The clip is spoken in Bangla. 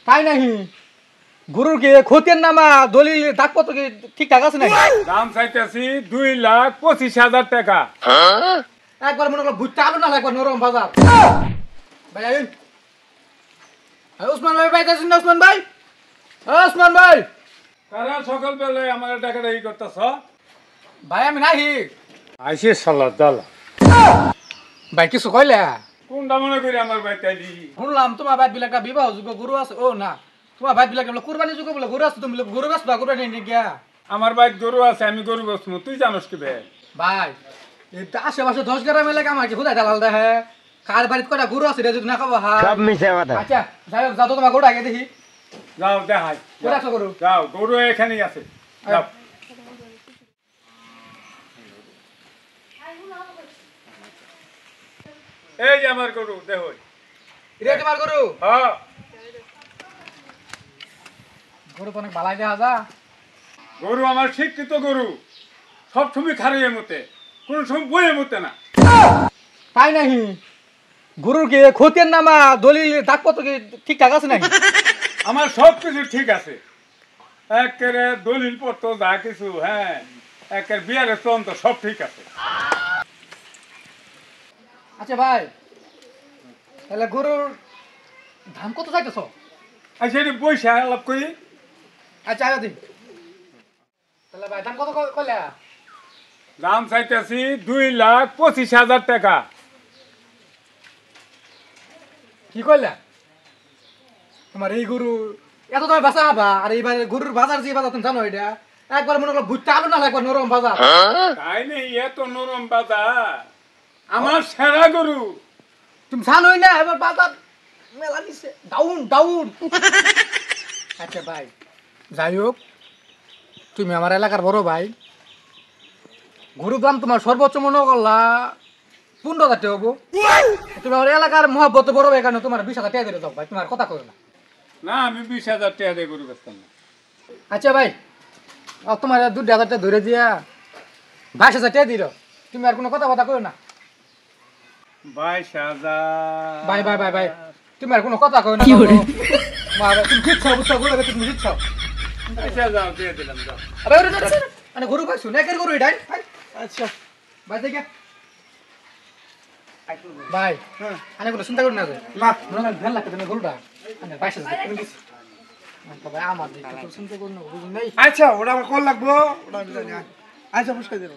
তাই নাহি গরুর কি ক্ষতির নামা দলিল দাগপত্র কি ঠিকঠাক আছে নাকি? দাম চাইতেছি 2,25,000 টাকা। একবার মনে করো ভুট্টা আলু না একবার নরম বাজার। ভাই আইন ওসমান ভাই পাইতেছেন না? ওসমান ভাই, ওসমান ভাই। কারা সকাল বেলায় আমার টাকাটা ই করতেছ? ভাই আমি নাহি। আইসে সালা দালা। ভাই কিছু কইলে? কোনটা মনে করি আমার ভাই তাইলি? শুনলাম তোমার ভাই বিলাকা বিবাহ যোগ্য গরু আছে। ও না, তোমার ভাই বিলাকা বলে কুরবানি যোগ্য বলে গরু আছে। তুমি গরু বেশ বা কুরবানি নিয়ে গিয়া। আমার ভাই গরু আছে, আমি গরু বেচবো, তুই জানোস কি বে? ভাই এই আশেপাশে 10 গ্রাম এলাকা আমার কি হুদাই দালাল দেহে। কার বাড়িতে কয়টা গরু আছে যদি না খাবো হা সব মিছে কথা। আচ্ছা যাই হোক, যাও তো তোমার গরু আগে দেখি। যাও দেখাই। কোথায় আছে গরু? যাও, গরু এখানেই আছে। যাও। এই যে আমার গরু দেখো। রে তোমার গরু? হ্যাঁ, গরু তো অনেক ভালাই দেখা যা। গরু আমার শিক্ষিত গরু, সব সময় খারিয়ে মতে, কোন সময় বইয়ে মতে না। তাই নাহি গরুর কি ক্ষতির নামা দলিল দাগপত্র কি ঠিকঠাক আছে নাকি? আমার সব কিছু ঠিক আছে, একেবারে দলিল পত্র যা কিছু, হ্যাঁ একের বিয়ারের তন্ত সব ঠিক আছে। আচ্ছা ভাই, তাহলে গরুর দাম কত চাইতেছ? আচ্ছা এটি পয়সা আলাপ করি। আচ্ছা আগে দিন। তাহলে ভাই দাম কত কইলা? দাম চাইতেছি 2,25,000 টাকা। কি কইলা? তোমার এই গরু এত তুমি বাঁচা হবা, আর এইবার গরুর বাজার যে বাজার তুমি জানো এটা একবার মনে করো ভুট্টা আলু না একবার নরম বাজার। তাই নেই, এত নরম বাজার আমার সেরা গরু। তুমি জানোই না এবার বাজার মেলা নিছে ডাউন ডাউন। আচ্ছা ভাই যাই হোক, তুমি আমার এলাকার বড় ভাই, গরুর দাম তোমার সর্বোচ্চ মনে করলা 15,000 টাকা হবো। তুমি আমার এলাকার মহাব্বত বড় ভাই, কেন তোমার 20,000 টাকা দিয়ে দাও ভাই, তোমার কথা কই না। না, আমি 20,000 টাকা দিয়ে গরু বেচতাম না। আচ্ছা ভাই, তোমার 2,000 টাকা ধরে দিয়া 22,000 টাকা দিল। তুমি আর কোনো কথা কই না 22,000। ভাই ভাই ভাই ভাই, তুমি আর কোনো কথা কই না। তুমি জিতছ বুঝছো, গরু তুমি জিতছ। আচ্ছা যাও, দিয়ে দিলাম, যাও। আরে ওরে ধরছে মানে গরু পাইছো না, একের গরু এটাই। আচ্ছা ভাই দেখে ভাই, হ্যাঁ আনে কোনো চিন্তা করুন না যে না মনে হয় ভ্যান লাগতে তুমি গরুটা আনে 22,000 টাকা তুমি দিছি। ভাই আমার দিকে তো চিন্তা করুন না, বুঝুন নাই। আচ্ছা ওটা আমার কল লাগবো, ওটা আমি জানি। আচ্ছা বুঝতে দেবো।